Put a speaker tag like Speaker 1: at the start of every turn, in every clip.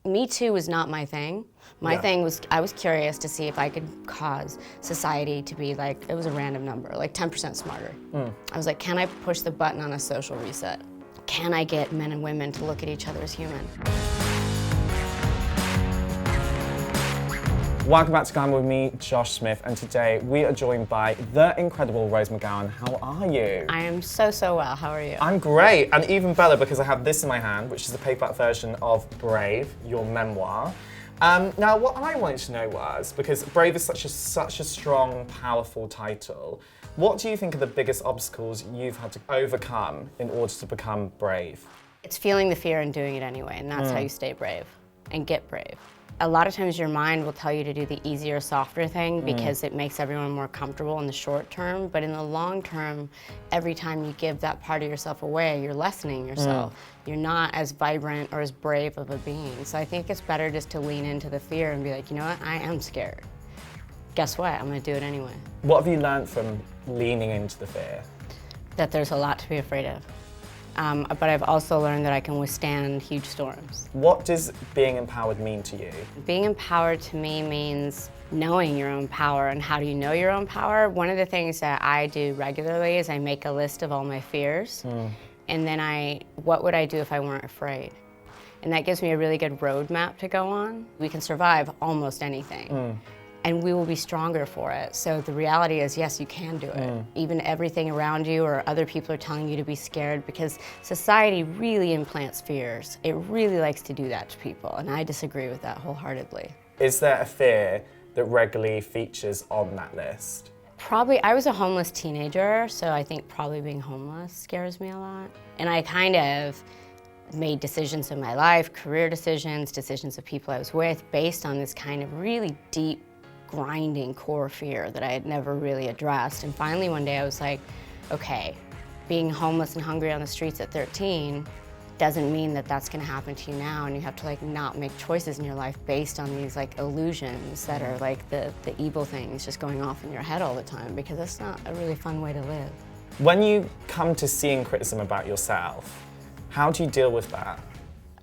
Speaker 1: Me Too was not my thing. My thing was, I was curious to see if I could cause society to be like, it was a random number, like 10% smarter. I was like, can I push the button on a social reset? Can I get men and women to look at each other as human?
Speaker 2: Welcome back to Glamour with me, Josh Smith, and today we are joined by the incredible Rose McGowan. How are you?
Speaker 1: I am so well. How are you?
Speaker 2: I'm great, and even better because I have this in my hand, which is the paperback version of Brave, your memoir. Now, what I wanted to know was, because Brave is such a strong, powerful title, what do you think are the biggest obstacles you've had to overcome in order to become brave?
Speaker 1: It's feeling the fear and doing it anyway, and that's how you stay brave and get brave. A lot of times your mind will tell you to do the easier, softer thing because it makes everyone more comfortable in the short term, but in the long term, every time you give that part of yourself away, you're lessening yourself. You're not as vibrant or as brave of a being. So I think it's better just to lean into the fear and be like, you know what, I am scared. Guess what, I'm gonna do it anyway.
Speaker 2: What have you learned from leaning into the fear?
Speaker 1: That there's a lot to be afraid of. But I've also learned that I can withstand huge storms.
Speaker 2: What does being empowered mean to you?
Speaker 1: Being empowered to me means knowing your own power. And how do you know your own power? One of the things that I do regularly is I make a list of all my fears. And then what would I do if I weren't afraid? And that gives me a really good roadmap to go on. We can survive almost anything. And we will be stronger for it. So the reality is, yes, you can do it. Even everything around you or other people are telling you to be scared, because society really implants fears. It really likes to do that to people, and I disagree with that wholeheartedly.
Speaker 2: Is there a fear that regularly features on that list?
Speaker 1: Probably, I was a homeless teenager, so I think probably being homeless scares me a lot. And I kind of made decisions in my life, career decisions, decisions of people I was with, based on this kind of really deep, grinding core fear that I had never really addressed. And finally one day I was like, okay, being homeless and hungry on the streets at 13 doesn't mean that that's gonna happen to you now, and you have to like not make choices in your life based on these like illusions that are like the evil things just going off in your head all the time, because that's not a really fun way to live.
Speaker 2: When you come to seeing criticism about yourself, how do you deal with that?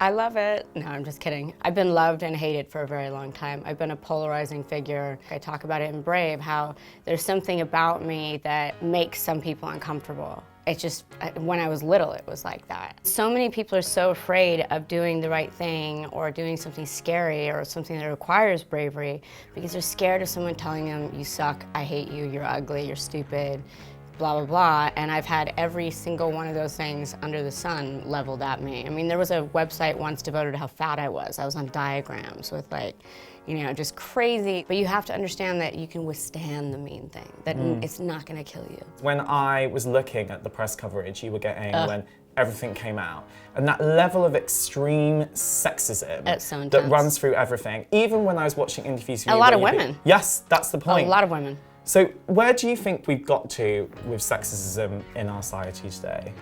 Speaker 1: I love it. No, I'm just kidding. I've been loved and hated for a very long time. I've been a polarizing figure. I talk about it in Brave, how there's something about me that makes some people uncomfortable. It's just, when I was little, it was like that. So many people are so afraid of doing the right thing or doing something scary or something that requires bravery because they're scared of someone telling them, you suck, I hate you, you're ugly, you're stupid, blah, blah, blah, and I've had every single one of those things under the sun leveled at me. I mean, there was a website once devoted to how fat I was. I was on diagrams with like, you know, just crazy. But you have to understand that you can withstand the mean thing, that it's not gonna kill you.
Speaker 2: When I was looking at the press coverage you were getting when everything came out, and that level of extreme sexism that runs through everything, even when I was watching interviews with
Speaker 1: a lot of women.
Speaker 2: Yes, that's the point.
Speaker 1: A lot of women.
Speaker 2: So where do you think we've got to with sexism in our society today?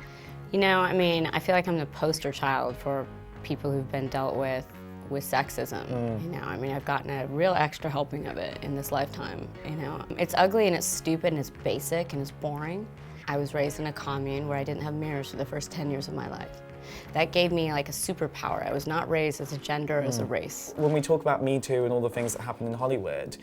Speaker 1: You know, I mean, I feel like I'm the poster child for people who've been dealt with sexism. You know, I mean, I've gotten a real extra helping of it in this lifetime, you know. It's ugly and it's stupid and it's basic and it's boring. I was raised in a commune where I didn't have mirrors for the first 10 years of my life. That gave me like a superpower. I was not raised as a gender, as a race.
Speaker 2: When we talk about Me Too and all the things that happen in Hollywood,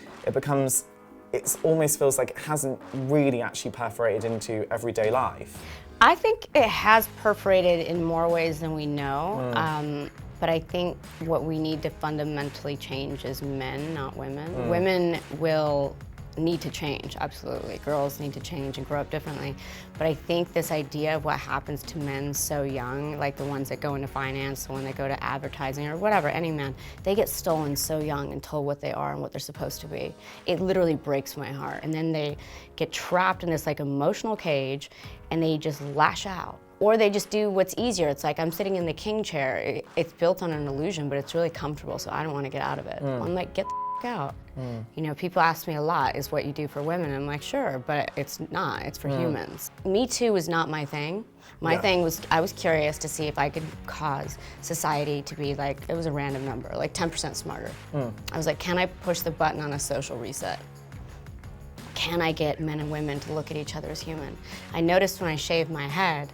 Speaker 2: it almost feels like it hasn't really actually perforated into everyday life.
Speaker 1: I think it has perforated in more ways than we know. But I think what we need to fundamentally change is men, not women. Women will need to change, absolutely. Girls need to change and grow up differently. But I think this idea of what happens to men so young, like the ones that go into finance, the ones that go to advertising or whatever, any man, they get stolen so young and told what they are and what they're supposed to be. It literally breaks my heart. And then they get trapped in this like emotional cage and they just lash out. Or they just do what's easier. It's like, I'm sitting in the king chair. It's built on an illusion, but it's really comfortable, so I don't want to get out of it. I'm like, get the f out. You know, people ask me a lot, is what you do for women? I'm like, sure, but it's not, it's for humans. Me Too was not my thing. My thing was, I was curious to see if I could cause society to be like, it was a random number, like 10% smarter. I was like, can I push the button on a social reset? Can I get men and women to look at each other as human? I noticed when I shaved my head,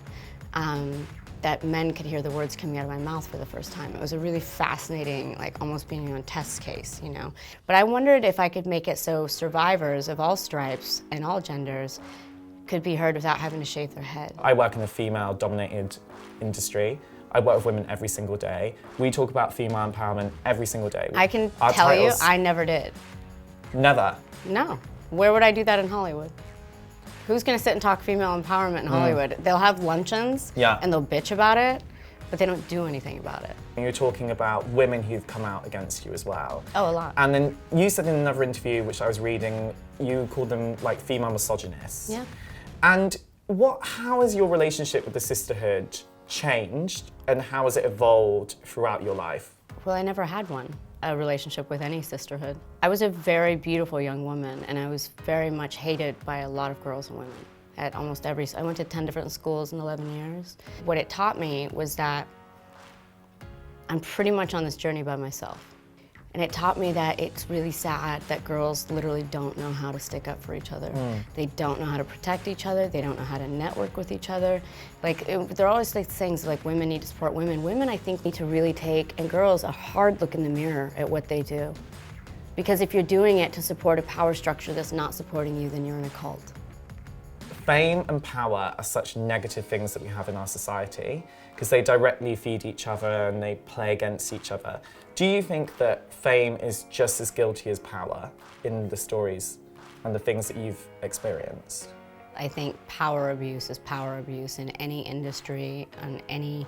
Speaker 1: that men could hear the words coming out of my mouth for the first time. It was a really fascinating, like almost being on a test case, you know. But I wondered if I could make it so survivors of all stripes and all genders could be heard without having to shave their head.
Speaker 2: I work in a female-dominated industry. I work with women every single day. We talk about female empowerment every single day.
Speaker 1: I can tell you, I never did.
Speaker 2: Never?
Speaker 1: No. Where would I do that in Hollywood? Who's gonna sit and talk female empowerment in Hollywood? They'll have luncheons and they'll bitch about it, but they don't do anything about it.
Speaker 2: And you're talking about women who've come out against you as well.
Speaker 1: Oh, a lot.
Speaker 2: And then you said in another interview, which I was reading, you called them like female misogynists.
Speaker 1: Yeah.
Speaker 2: And how has your relationship with the sisterhood changed, and how has it evolved throughout your life?
Speaker 1: Well, I never had a relationship with any sisterhood. I was a very beautiful young woman, and I was very much hated by a lot of girls and women at almost I went to 10 different schools in 11 years. What it taught me was that I'm pretty much on this journey by myself. And it taught me that it's really sad that girls literally don't know how to stick up for each other. They don't know how to protect each other. They don't know how to network with each other. Like, there are always like things like women need to support women. Women, I think, need to really take, and girls, a hard look in the mirror at what they do. Because if you're doing it to support a power structure that's not supporting you, then you're in a cult.
Speaker 2: Fame and power are such negative things that we have in our society because they directly feed each other and they play against each other. Do you think that fame is just as guilty as power in the stories and the things that you've experienced?
Speaker 1: I think power abuse is power abuse in any industry, on any,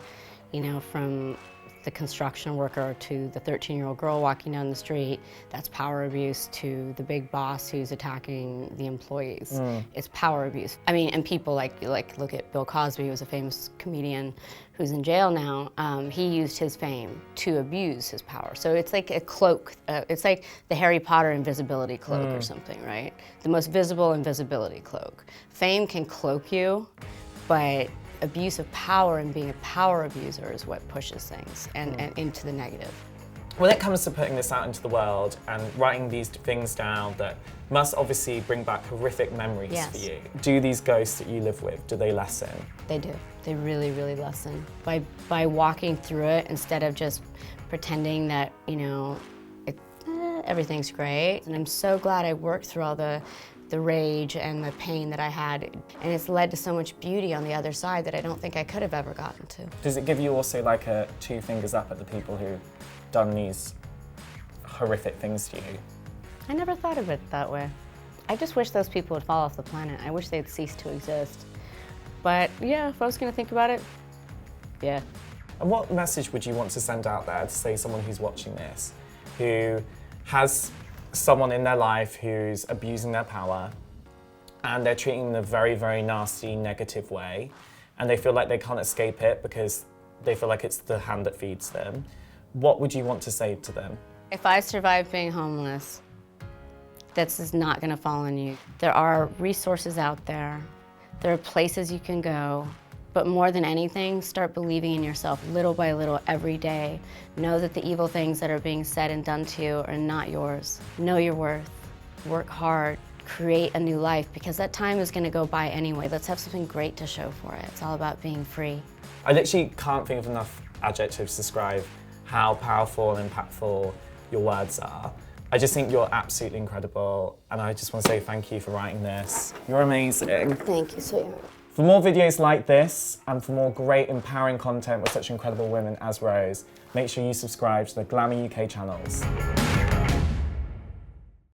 Speaker 1: you know, from the construction worker to the 13-year-old girl walking down the street. That's power abuse to the big boss who's attacking the employees. It's power abuse. I mean, and people like look at Bill Cosby, who's a famous comedian who's in jail now. He used his fame to abuse his power. So it's like a cloak. It's like the Harry Potter invisibility cloak or something, right? The most visible invisibility cloak. Fame can cloak you, but abuse of power and being a power abuser is what pushes things and into the negative.
Speaker 2: When it comes to putting this out into the world and writing these things down that must obviously bring back horrific memories for you, do these ghosts that you live with, do they lessen?
Speaker 1: They do. They really, really lessen. By walking through it instead of just pretending that, you know, everything's great. And I'm so glad I worked through all the rage and the pain that I had. And it's led to so much beauty on the other side that I don't think I could have ever gotten to.
Speaker 2: Does it give you also like a 2 fingers up at the people who've done these horrific things to you?
Speaker 1: I never thought of it that way. I just wish those people would fall off the planet. I wish they'd cease to exist. But yeah, if I was gonna think about it, yeah.
Speaker 2: And what message would you want to send out there to say someone who's watching this, who has someone in their life who's abusing their power and they're treating them in a very, very nasty, negative way, and they feel like they can't escape it because they feel like it's the hand that feeds them? What would you want to say to them?
Speaker 1: If I survive being homeless, this is not gonna fall on you. There are resources out there. There are places you can go. But more than anything, start believing in yourself little by little every day. Know that the evil things that are being said and done to you are not yours. Know your worth. Work hard. Create a new life, because that time is gonna go by anyway. Let's have something great to show for it. It's all about being free.
Speaker 2: I literally can't think of enough adjectives to describe how powerful and impactful your words are. I just think you're absolutely incredible, and I just want to say thank you for writing this. You're amazing.
Speaker 1: Thank you, sweetheart.
Speaker 2: For more videos like this, and for more great empowering content with such incredible women as Rose, make sure you subscribe to the Glamour UK channels.